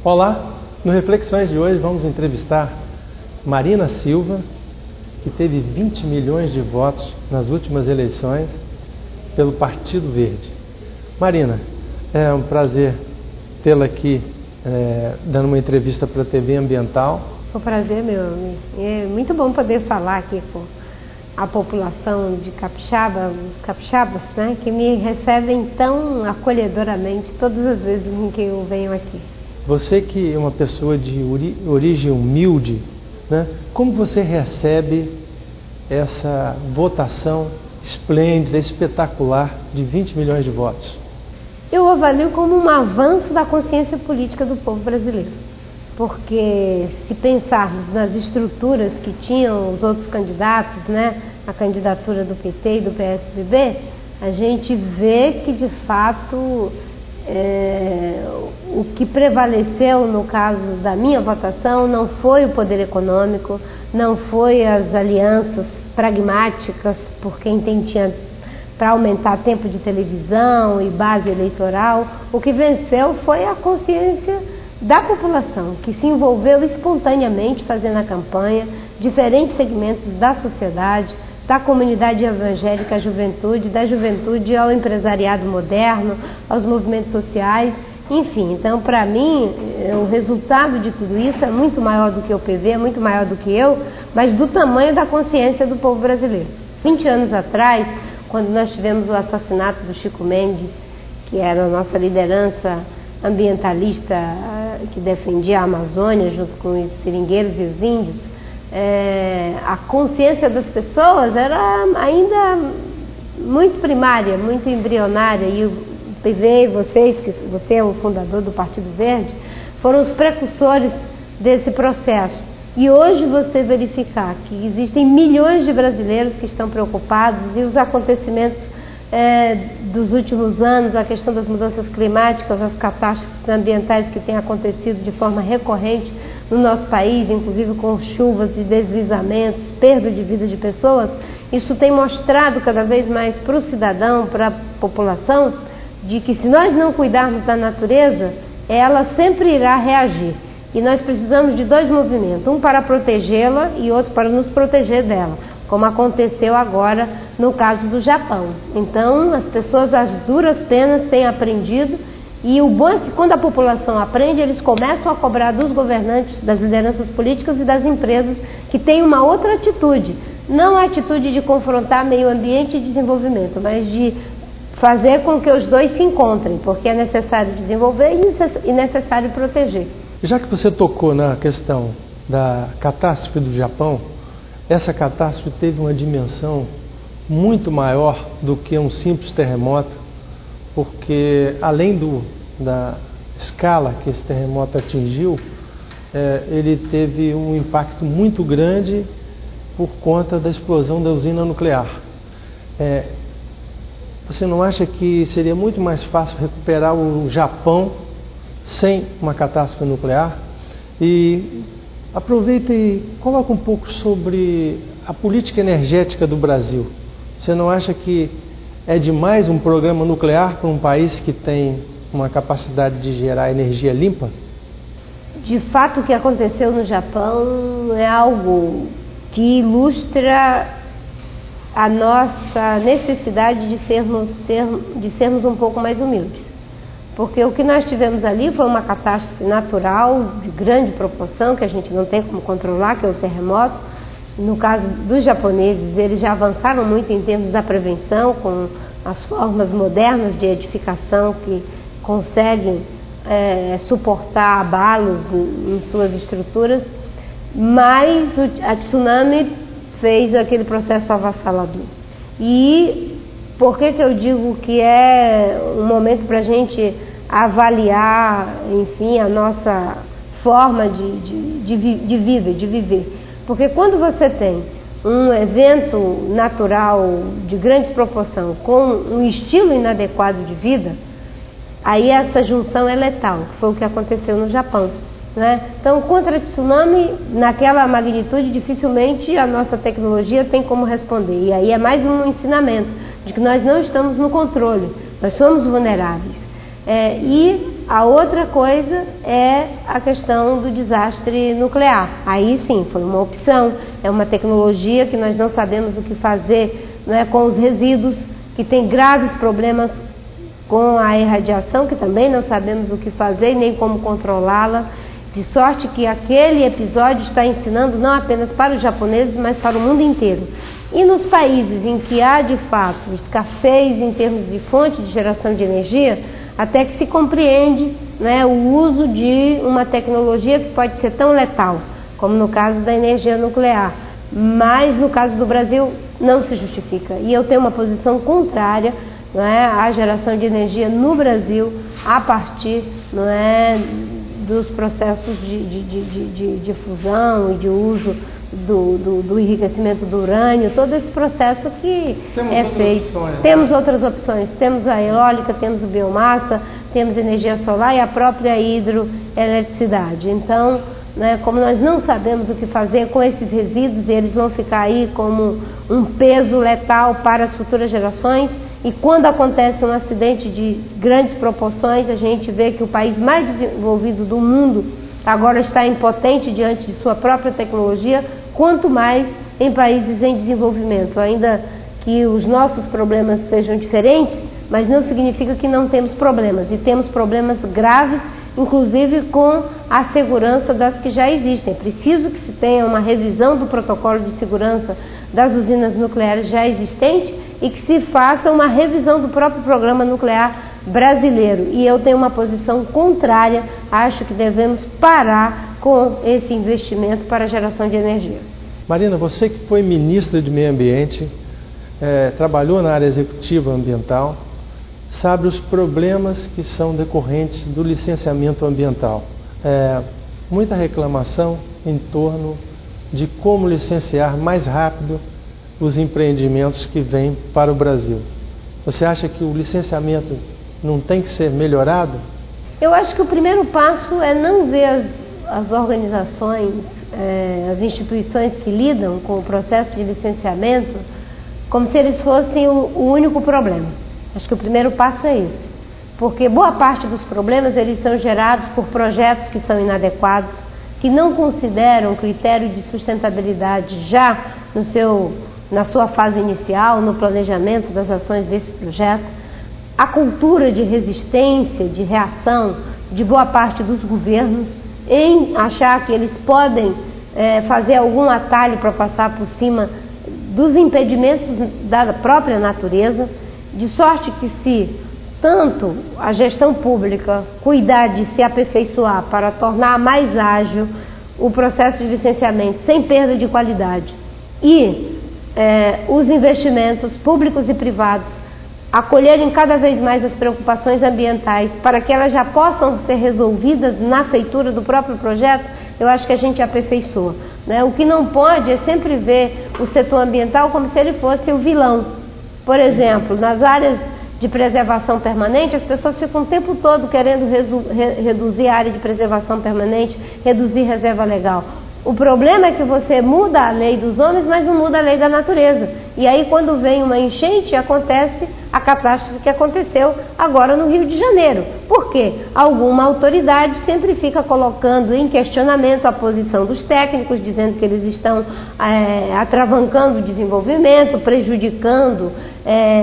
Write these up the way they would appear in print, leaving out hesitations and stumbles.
Olá, no Reflexões de hoje vamos entrevistar Marina Silva, que teve 20 milhões de votos nas últimas eleições pelo Partido Verde. Marina, é um prazer tê-la aqui dando uma entrevista para a TV Ambiental. É um prazer, meu amigo. É muito bom poder falar aqui com a população de Capixaba, os capixabas, né, que me recebem tão acolhedoramente todas as vezes em que eu venho aqui. Você que é uma pessoa de origem humilde, né, como você recebe essa votação esplêndida, espetacular de 20 milhões de votos? Eu avalio como um avanço da consciência política do povo brasileiro. Porque se pensarmos nas estruturas que tinham os outros candidatos, né, a candidatura do PT e do PSDB, a gente vê que de fato o que prevaleceu no caso da minha votação não foi o poder econômico, não foi as alianças pragmáticas por quem tinha para aumentar tempo de televisão e base eleitoral. O que venceu foi a consciência da população, que se envolveu espontaneamente fazendo a campanha, diferentes segmentos da sociedade, da comunidade evangélica à juventude, da juventude ao empresariado moderno, aos movimentos sociais, enfim. Então, para mim, o resultado de tudo isso é muito maior do que o PV, é muito maior do que eu, mas do tamanho da consciência do povo brasileiro. 20 anos atrás, quando nós tivemos o assassinato do Chico Mendes, que era a nossa liderança ambientalista que defendia a Amazônia junto com os seringueiros e os índios, a consciência das pessoas era ainda muito primária, muito embrionária, e o PV e vocês, que você é o fundador do Partido Verde, foram os precursores desse processo. E hoje você verificar que existem milhões de brasileiros que estão preocupados, e os acontecimentos dos últimos anos, a questão das mudanças climáticas, as catástrofes ambientais que têm acontecido de forma recorrente no nosso país, inclusive com chuvas e deslizamentos, perda de vida de pessoas, isso tem mostrado cada vez mais para o cidadão, para a população, de que se nós não cuidarmos da natureza, ela sempre irá reagir. E nós precisamos de dois movimentos, um para protegê-la e outro para nos proteger dela, como aconteceu agora no caso do Japão. Então, as pessoas às duras penas têm aprendido, e o bom é que quando a população aprende, eles começam a cobrar dos governantes, das lideranças políticas e das empresas que têm uma outra atitude, não a atitude de confrontar meio ambiente e desenvolvimento, mas de fazer com que os dois se encontrem, porque é necessário desenvolver e necessário proteger. Já que você tocou na questão da catástrofe do Japão, essa catástrofe teve uma dimensão muito maior do que um simples terremoto, porque além da escala que esse terremoto atingiu, ele teve um impacto muito grande por conta da explosão da usina nuclear. Você não acha que seria muito mais fácil recuperar o Japão sem uma catástrofe nuclear? E aproveita e coloca um pouco sobre a política energética do Brasil. Você não acha que é demais um programa nuclear para um país que tem uma capacidade de gerar energia limpa? De fato, o que aconteceu no Japão é algo que ilustra a nossa necessidade de sermos um pouco mais humildes. Porque o que nós tivemos ali foi uma catástrofe natural de grande proporção, que a gente não tem como controlar, que é o terremoto. No caso dos japoneses, eles já avançaram muito em termos da prevenção, com as formas modernas de edificação que conseguem suportar abalos em suas estruturas, mas a tsunami fez aquele processo avassalador. E por que eu digo que é um momento para a gente avaliar, enfim, a nossa forma de viver? Porque quando você tem um evento natural de grande proporção com um estilo inadequado de vida, aí essa junção é letal, que foi o que aconteceu no Japão, né? Então, contra tsunami, naquela magnitude, dificilmente a nossa tecnologia tem como responder. E aí é mais um ensinamento de que nós não estamos no controle, nós somos vulneráveis. E a outra coisa é a questão do desastre nuclear. Aí sim, foi uma opção, é uma tecnologia que nós não sabemos o que fazer, né, com os resíduos, que tem graves problemas com a irradiação, que também não sabemos o que fazer nem como controlá-la, de sorte que aquele episódio está ensinando não apenas para os japoneses, mas para o mundo inteiro. E nos países em que há de fato escassez em termos de fonte de geração de energia, até que se compreende, né, o uso de uma tecnologia que pode ser tão letal, como no caso da energia nuclear. Mas no caso do Brasil não se justifica. E eu tenho uma posição contrária, não é, à geração de energia no Brasil a partir, não é, dos processos de fusão e de uso do enriquecimento do urânio, todo esse processo que é feito. Temos outras opções, temos a eólica, temos a biomassa, temos energia solar e a própria hidroeletricidade. Então, né, como nós não sabemos o que fazer com esses resíduos, eles vão ficar aí como um peso letal para as futuras gerações, e quando acontece um acidente de grandes proporções, a gente vê que o país mais desenvolvido do mundo agora está impotente diante de sua própria tecnologia, quanto mais em países em desenvolvimento. Ainda que os nossos problemas sejam diferentes, mas não significa que não temos problemas, e temos problemas graves, inclusive com a segurança das que já existem. É preciso que se tenha uma revisão do protocolo de segurança das usinas nucleares já existentes e que se faça uma revisão do próprio programa nuclear brasileiro. E eu tenho uma posição contrária, acho que devemos parar com esse investimento para a geração de energia. Marina, você que foi ministra de Meio Ambiente, trabalhou na área executiva ambiental, sabe os problemas que são decorrentes do licenciamento ambiental. Muita reclamação em torno de como licenciar mais rápido os empreendimentos que vêm para o Brasil. Você acha que o licenciamento não tem que ser melhorado? Eu acho que o primeiro passo é não ver as organizações, as instituições que lidam com o processo de licenciamento como se eles fossem o único problema. Acho que o primeiro passo é esse, porque boa parte dos problemas eles são gerados por projetos que são inadequados, que não consideram o critério de sustentabilidade já na sua fase inicial, no planejamento das ações desse projeto. A cultura de resistência, de reação de boa parte dos governos em achar que eles podem fazer algum atalho para passar por cima dos impedimentos da própria natureza, de sorte que se tanto a gestão pública cuidar de se aperfeiçoar para tornar mais ágil o processo de licenciamento sem perda de qualidade e os investimentos públicos e privados acolherem cada vez mais as preocupações ambientais para que elas já possam ser resolvidas na feitura do próprio projeto, eu acho que a gente aperfeiçoa, né? O que não pode é sempre ver o setor ambiental como se ele fosse o vilão. Por exemplo, nas áreas de preservação permanente, as pessoas ficam o tempo todo querendo reduzir a área de preservação permanente, reduzir reserva legal. O problema é que você muda a lei dos homens, mas não muda a lei da natureza. E aí, quando vem uma enchente, acontece a catástrofe que aconteceu agora no Rio de Janeiro. Por quê? Alguma autoridade sempre fica colocando em questionamento a posição dos técnicos, dizendo que eles estão atravancando o desenvolvimento, prejudicando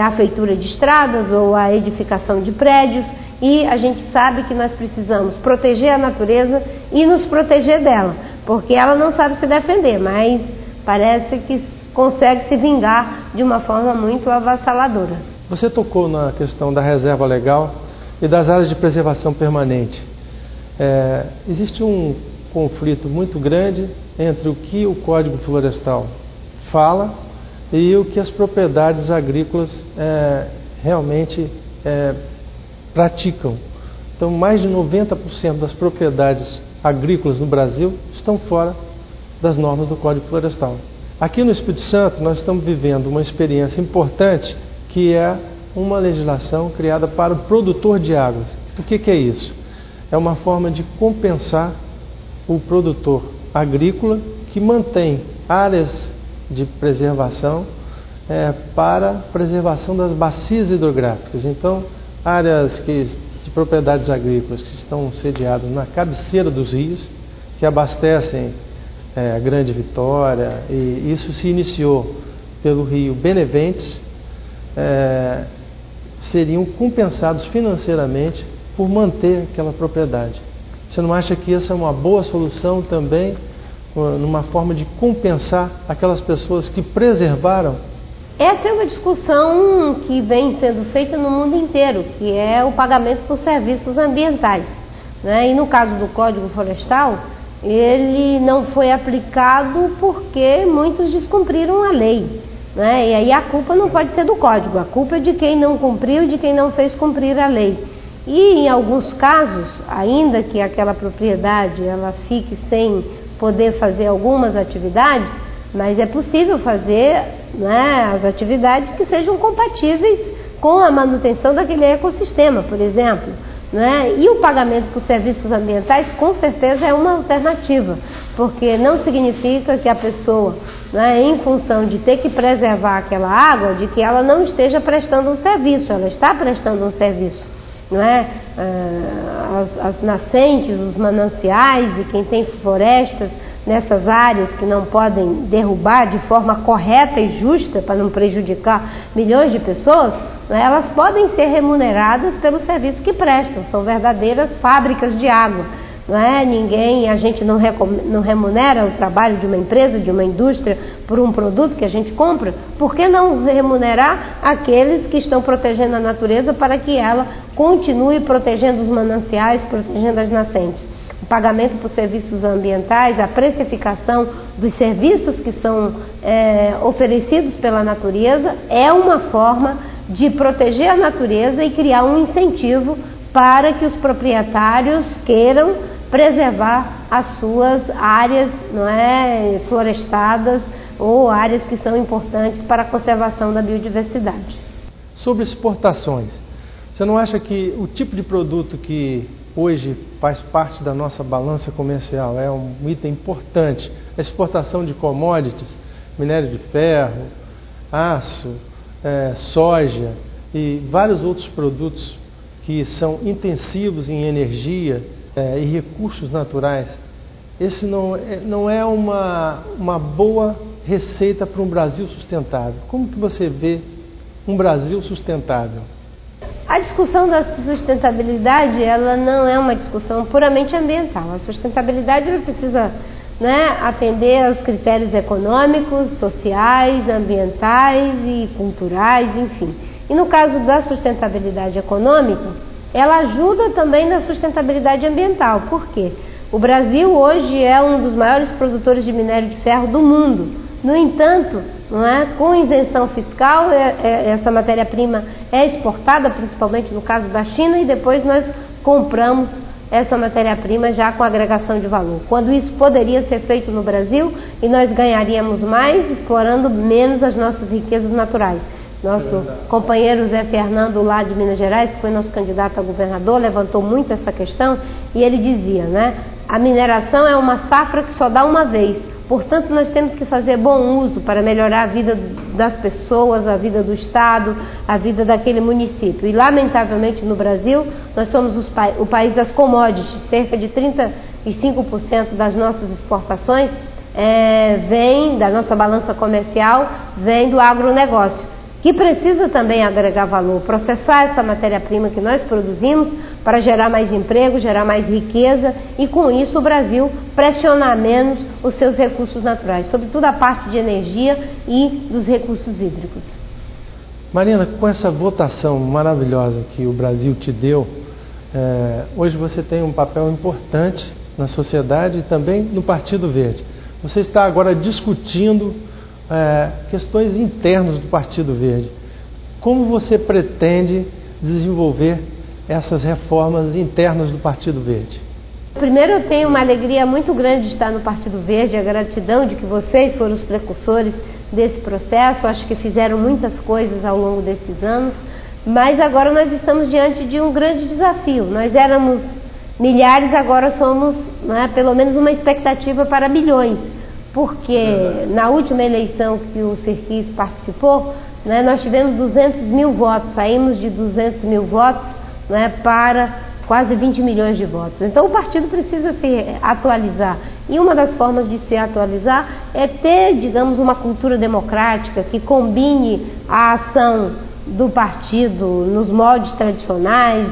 a feitura de estradas ou a edificação de prédios. E a gente sabe que nós precisamos proteger a natureza e nos proteger dela, porque ela não sabe se defender, mas parece que consegue se vingar de uma forma muito avassaladora. Você tocou na questão da reserva legal e das áreas de preservação permanente. Existe um conflito muito grande entre o que o Código Florestal fala e o que as propriedades agrícolas realmente praticam. Então, mais de 90% das propriedades agrícolas no Brasil estão fora das normas do Código Florestal. Aqui no Espírito Santo, nós estamos vivendo uma experiência importante, que é uma legislação criada para o produtor de águas. O que é isso? É uma forma de compensar o produtor agrícola que mantém áreas de preservação para preservação das bacias hidrográficas. Então, áreas de propriedades agrícolas que estão sediadas na cabeceira dos rios, que abastecem a Grande Vitória, e isso se iniciou pelo rio Beneventes, seriam compensados financeiramente por manter aquela propriedade. Você não acha que essa é uma boa solução também, numa forma de compensar aquelas pessoas que preservaram? Essa é uma discussão que vem sendo feita no mundo inteiro, que é o pagamento por serviços ambientais, né? E no caso do Código Florestal, ele não foi aplicado porque muitos descumpriram a lei, né? E aí a culpa não pode ser do Código, a culpa é de quem não cumpriu, de quem não fez cumprir a lei. E em alguns casos, ainda que aquela propriedade ela fique sem poder fazer algumas atividades, mas é possível fazer, né, as atividades que sejam compatíveis com a manutenção daquele ecossistema, por exemplo, né? E o pagamento por serviços ambientais com certeza é uma alternativa, porque não significa que a pessoa, né, em função de ter que preservar aquela água, de que ela não esteja prestando um serviço, ela está prestando um serviço. Não é? As nascentes, os mananciais e quem tem florestas nessas áreas que não podem derrubar de forma correta e justa para não prejudicar milhões de pessoas, né, elas podem ser remuneradas pelo serviço que prestam, são verdadeiras fábricas de água. Não é? A gente não remunera o trabalho de uma empresa, de uma indústria, por um produto que a gente compra. Por que não remunerar aqueles que estão protegendo a natureza para que ela continue protegendo os mananciais, protegendo as nascentes? O pagamento por serviços ambientais, a precificação dos serviços que são oferecidos pela natureza é uma forma de proteger a natureza e criar um incentivo para que os proprietários queiram preservar as suas áreas, não é, florestadas ou áreas que são importantes para a conservação da biodiversidade. Sobre exportações, você não acha que o tipo de produto que hoje faz parte da nossa balança comercial é um item importante? A exportação de commodities, minério de ferro, aço, soja e vários outros produtos que são intensivos em energia e recursos naturais, esse não é uma boa receita para um Brasil sustentável. Como que você vê um Brasil sustentável? A discussão da sustentabilidade, ela não é uma discussão puramente ambiental. A sustentabilidade ela precisa, né, atender aos critérios econômicos, sociais, ambientais e culturais, enfim. E no caso da sustentabilidade econômica, ela ajuda também na sustentabilidade ambiental. Por quê? O Brasil hoje é um dos maiores produtores de minério de ferro do mundo. No entanto, não é, com isenção fiscal, essa matéria-prima é exportada, principalmente no caso da China, e depois nós compramos essa matéria-prima já com agregação de valor. Quando isso poderia ser feito no Brasil e nós ganharíamos mais explorando menos as nossas riquezas naturais. Nosso companheiro Zé Fernando, lá de Minas Gerais, que foi nosso candidato a governador, levantou muito essa questão e ele dizia, né, a mineração é uma safra que só dá uma vez, portanto nós temos que fazer bom uso para melhorar a vida das pessoas, a vida do Estado, a vida daquele município. E lamentavelmente no Brasil nós somos o país das commodities, cerca de 35% das nossas exportações vem da nossa balança comercial, vem do agronegócio, que precisa também agregar valor, processar essa matéria-prima que nós produzimos para gerar mais emprego, gerar mais riqueza e com isso o Brasil pressionar menos os seus recursos naturais, sobretudo a parte de energia e dos recursos hídricos. Marina, com essa votação maravilhosa que o Brasil te deu, hoje você tem um papel importante na sociedade e também no Partido Verde. Você está agora discutindo questões internas do Partido Verde. Como você pretende desenvolver essas reformas internas do Partido Verde? Primeiro, eu tenho uma alegria muito grande de estar no Partido Verde, a gratidão de que vocês foram os precursores desse processo. Acho que fizeram muitas coisas ao longo desses anos, mas agora nós estamos diante de um grande desafio. Nós éramos milhares, agora somos, né, pelo menos uma expectativa para milhões. Porque na última eleição que o Serquis participou, né, nós tivemos 200 mil votos, saímos de 200 mil votos, né, para quase 20 milhões de votos. Então o partido precisa se atualizar. E uma das formas de se atualizar é ter, digamos, uma cultura democrática que combine a ação do partido nos moldes tradicionais,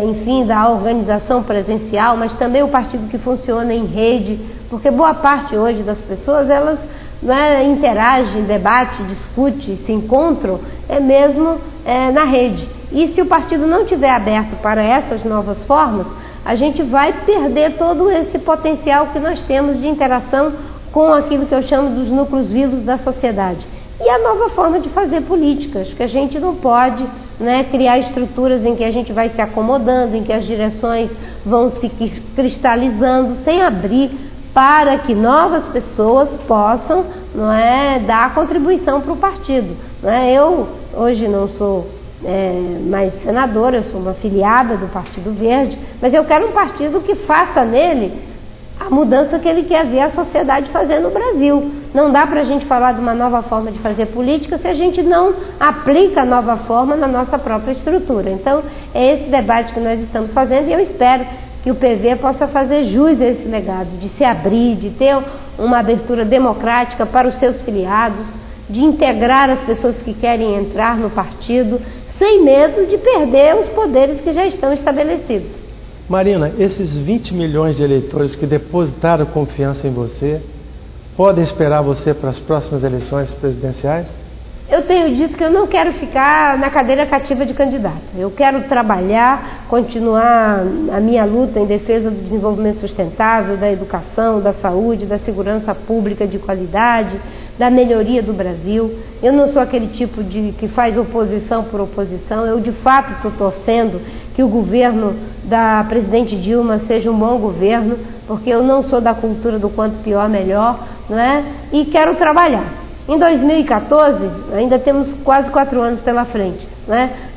enfim, da organização presencial, mas também o partido que funciona em rede, porque boa parte hoje das pessoas, elas interagem, debatem, discutem, se encontram, mesmo na rede. E se o partido não estiver aberto para essas novas formas, a gente vai perder todo esse potencial que nós temos de interação com aquilo que eu chamo dos núcleos vivos da sociedade. E a nova forma de fazer políticas, que a gente não pode criar estruturas em que a gente vai se acomodando, em que as direções vão se cristalizando, sem abrir para que novas pessoas possam dar contribuição para o partido. Eu hoje não sou mais senadora, eu sou uma filiada do Partido Verde, mas eu quero um partido que faça nele a mudança que ele quer ver a sociedade fazer no Brasil. Não dá para a gente falar de uma nova forma de fazer política se a gente não aplica a nova forma na nossa própria estrutura. Então, é esse debate que nós estamos fazendo e eu espero que o PV possa fazer jus a esse legado, de se abrir, de ter uma abertura democrática para os seus filiados, de integrar as pessoas que querem entrar no partido, sem medo de perder os poderes que já estão estabelecidos. Marina, esses 20 milhões de eleitores que depositaram confiança em você, podem esperar você para as próximas eleições presidenciais? Eu tenho dito que eu não quero ficar na cadeira cativa de candidata. Eu quero trabalhar, continuar a minha luta em defesa do desenvolvimento sustentável, da educação, da saúde, da segurança pública de qualidade, da melhoria do Brasil. Eu não sou aquele tipo que faz oposição por oposição. Eu, de fato, estou torcendo que o governo da presidente Dilma seja um bom governo, porque eu não sou da cultura do quanto pior, melhor, e quero trabalhar. Em 2014, ainda temos quase 4 anos pela frente.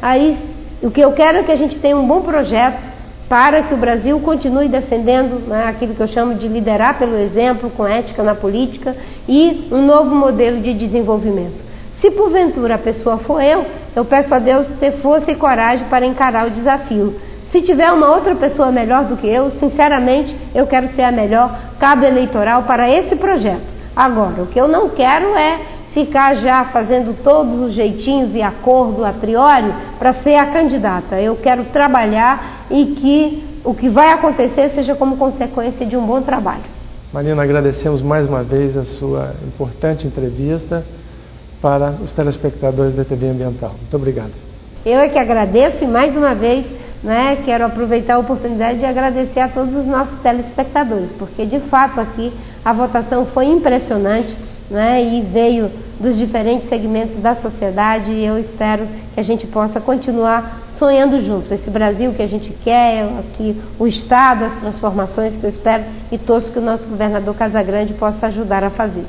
Aí, o que eu quero é que a gente tenha um bom projeto para que o Brasil continue defendendo aquilo que eu chamo de liderar pelo exemplo, com ética na política e um novo modelo de desenvolvimento. Se porventura a pessoa for eu peço a Deus ter força e coragem para encarar o desafio. Se tiver uma outra pessoa melhor do que eu, sinceramente, eu quero ser a melhor cabo eleitoral para esse projeto. Agora, o que eu não quero é ficar já fazendo todos os jeitinhos e acordo a priori para ser a candidata. Eu quero trabalhar e que o que vai acontecer seja como consequência de um bom trabalho. Marina, agradecemos mais uma vez a sua importante entrevista para os telespectadores da TV Ambiental. Muito obrigado. Eu é que agradeço e mais uma vez quero aproveitar a oportunidade de agradecer a todos os nossos telespectadores, porque de fato aqui a votação foi impressionante e veio dos diferentes segmentos da sociedade e eu espero que a gente possa continuar sonhando junto. Esse Brasil que a gente quer, aqui o Estado, as transformações que eu espero e torço que o nosso governador Casagrande possa ajudar a fazer.